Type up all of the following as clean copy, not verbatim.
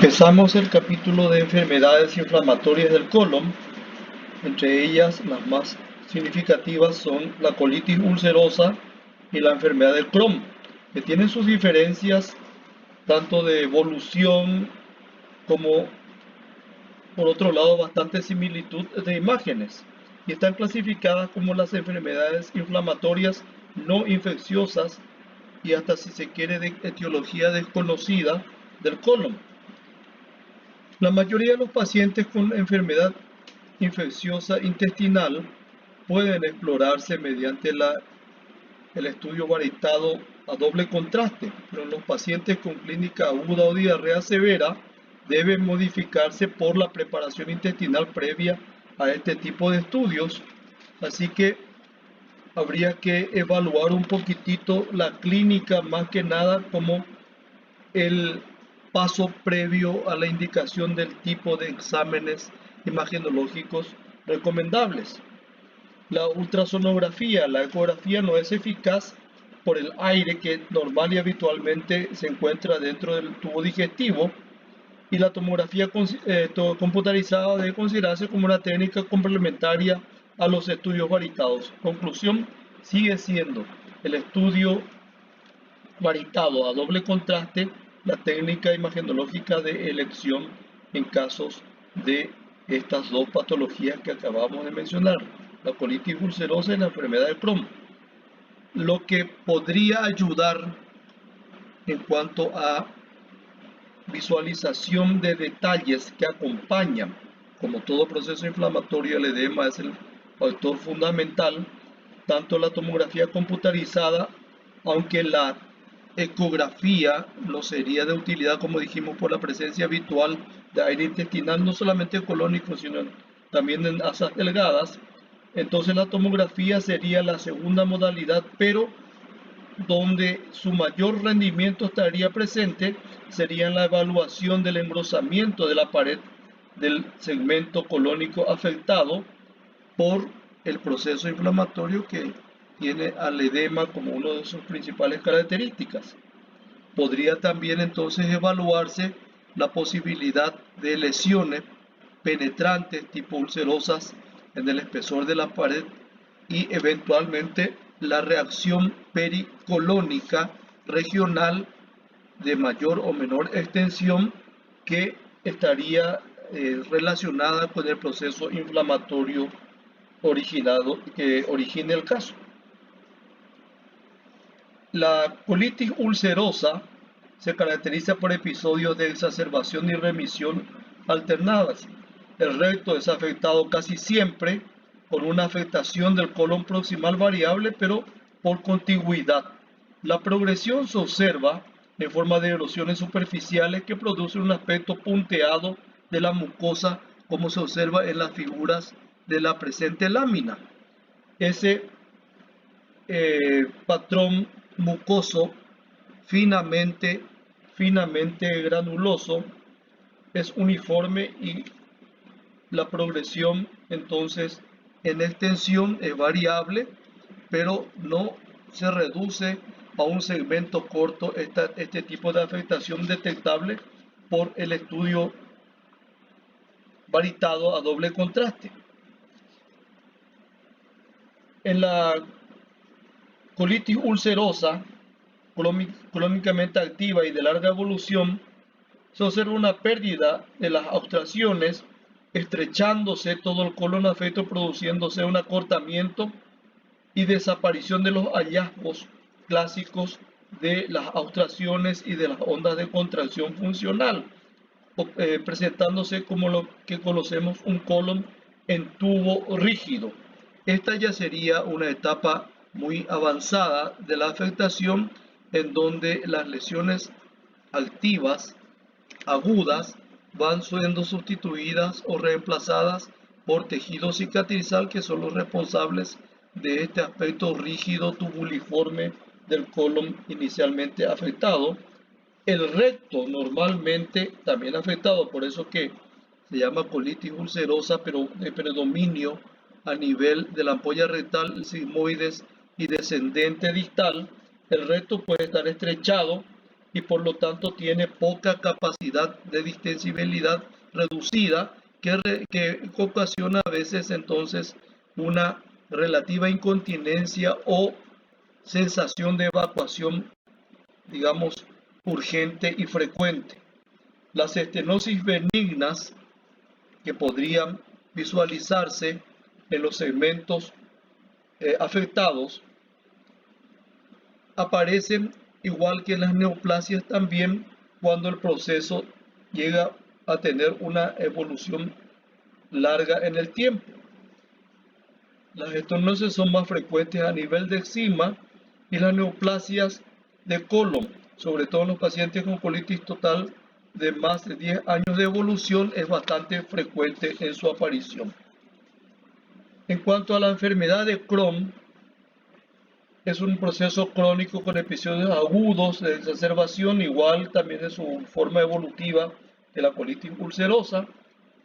Empezamos el capítulo de enfermedades inflamatorias del colon. Entre ellas, las más significativas son la colitis ulcerosa y la enfermedad de Crohn, que tienen sus diferencias tanto de evolución como, por otro lado, bastante similitud de imágenes, y están clasificadas como las enfermedades inflamatorias no infecciosas y hasta, si se quiere, de etiología desconocida del colon. La mayoría de los pacientes con enfermedad infecciosa intestinal pueden explorarse mediante el estudio varitado a doble contraste, pero en los pacientes con clínica aguda o diarrea severa deben modificarse por la preparación intestinal previa a este tipo de estudios. Así que habría que evaluar un poquitito la clínica, más que nada como el paso previo a la indicación del tipo de exámenes imagenológicos recomendables. La ultrasonografía, la ecografía no es eficaz por el aire que normal y habitualmente se encuentra dentro del tubo digestivo, y la tomografía computarizada debe considerarse como una técnica complementaria a los estudios varitados. Conclusión, sigue siendo el estudio varitado a doble contraste la técnica imagenológica de elección en casos de estas dos patologías que acabamos de mencionar, la colitis ulcerosa y la enfermedad de Crohn. Lo que podría ayudar en cuanto a visualización de detalles que acompañan, como todo proceso inflamatorio, el edema es el factor fundamental, tanto la tomografía computarizada, aunque la ecografía no sería de utilidad, como dijimos, por la presencia habitual de aire intestinal, no solamente colónico, sino también en asas delgadas. Entonces la tomografía sería la segunda modalidad, pero donde su mayor rendimiento estaría presente sería en la evaluación del engrosamiento de la pared del segmento colónico afectado por el proceso inflamatorio que tiene al edema como una de sus principales características. Podría también entonces evaluarse la posibilidad de lesiones penetrantes tipo ulcerosas en el espesor de la pared y eventualmente la reacción pericolónica regional de mayor o menor extensión que estaría relacionada con el proceso inflamatorio que origine el caso. La colitis ulcerosa se caracteriza por episodios de exacerbación y remisión alternadas. El recto es afectado casi siempre con una afectación del colon proximal variable, pero por contigüidad. La progresión se observa en forma de erosiones superficiales que producen un aspecto punteado de la mucosa, como se observa en las figuras de la presente lámina. Ese patrón mucoso finamente granuloso es uniforme, y la progresión entonces en extensión es variable, pero no se reduce a un segmento corto este tipo de afectación detectable por el estudio varitado a doble contraste. En la colitis ulcerosa crónicamente activa y de larga evolución, se observa una pérdida de las obstrucciones, estrechándose todo el colon afecto, produciéndose un acortamiento y desaparición de los hallazgos clásicos de las obstrucciones y de las ondas de contracción funcional, presentándose como lo que conocemos un colon en tubo rígido. Esta ya sería una etapa muy avanzada de la afectación, en donde las lesiones altivas agudas van siendo sustituidas o reemplazadas por tejido cicatrizal, que son los responsables de este aspecto rígido tubuliforme del colon inicialmente afectado. El recto normalmente también afectado, por eso que se llama colitis ulcerosa, pero de predominio a nivel de la ampolla rectal, sigmoides y descendente distal. El recto puede estar estrechado y por lo tanto tiene poca capacidad de distensibilidad reducida que ocasiona a veces entonces una relativa incontinencia o sensación de evacuación, digamos, urgente y frecuente. Las estenosis benignas que podrían visualizarse en los segmentos afectados aparecen igual que en las neoplasias también cuando el proceso llega a tener una evolución larga en el tiempo. Las estenosis son más frecuentes a nivel de encima y las neoplasias de colon, sobre todo en los pacientes con colitis total de más de 10 años de evolución, es bastante frecuente en su aparición. En cuanto a la enfermedad de Crohn, es un proceso crónico con episodios agudos de exacerbación, igual también de su forma evolutiva de la colitis ulcerosa.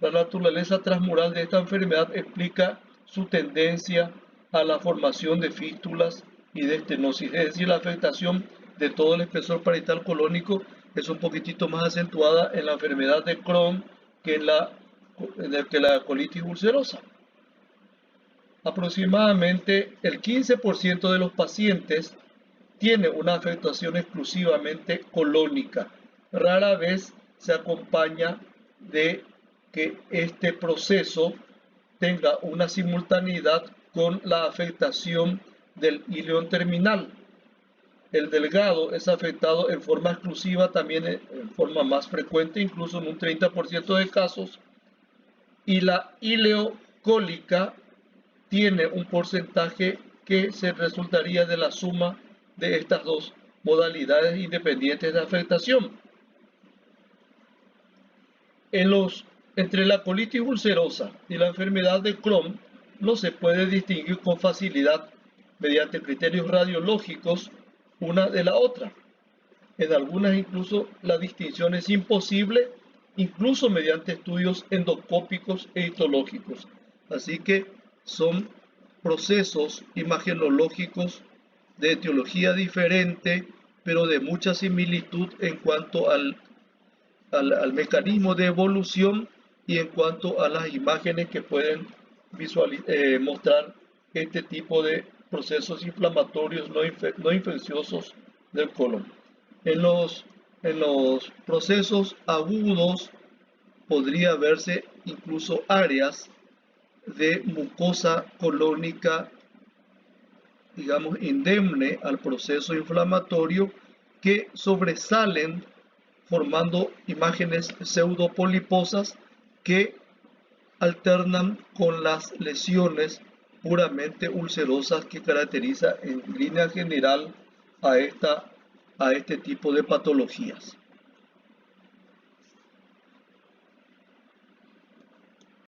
La naturaleza transmural de esta enfermedad explica su tendencia a la formación de fístulas y de estenosis, es decir, la afectación de todo el espesor parietal colónico es un poquitito más acentuada en la enfermedad de Crohn que en la colitis ulcerosa. Aproximadamente el 15% de los pacientes tiene una afectación exclusivamente colónica. Rara vez se acompaña de que este proceso tenga una simultaneidad con la afectación del ileón terminal. El delgado es afectado en forma exclusiva, también en forma más frecuente, incluso en un 30% de casos, y la ileocólica tiene un porcentaje que se resultaría de la suma de estas dos modalidades independientes de afectación. Entre la colitis ulcerosa y la enfermedad de Crohn no se puede distinguir con facilidad mediante criterios radiológicos una de la otra. En algunas incluso la distinción es imposible, incluso mediante estudios endoscópicos e histológicos. Así que son procesos imagenológicos de etiología diferente, pero de mucha similitud en cuanto al mecanismo de evolución y en cuanto a las imágenes que pueden mostrar este tipo de procesos inflamatorios no infecciosos del colon. En los procesos agudos podría verse incluso áreas de mucosa colónica, digamos, indemne al proceso inflamatorio que sobresalen formando imágenes pseudopoliposas que alternan con las lesiones puramente ulcerosas que caracteriza en línea general a este tipo de patologías.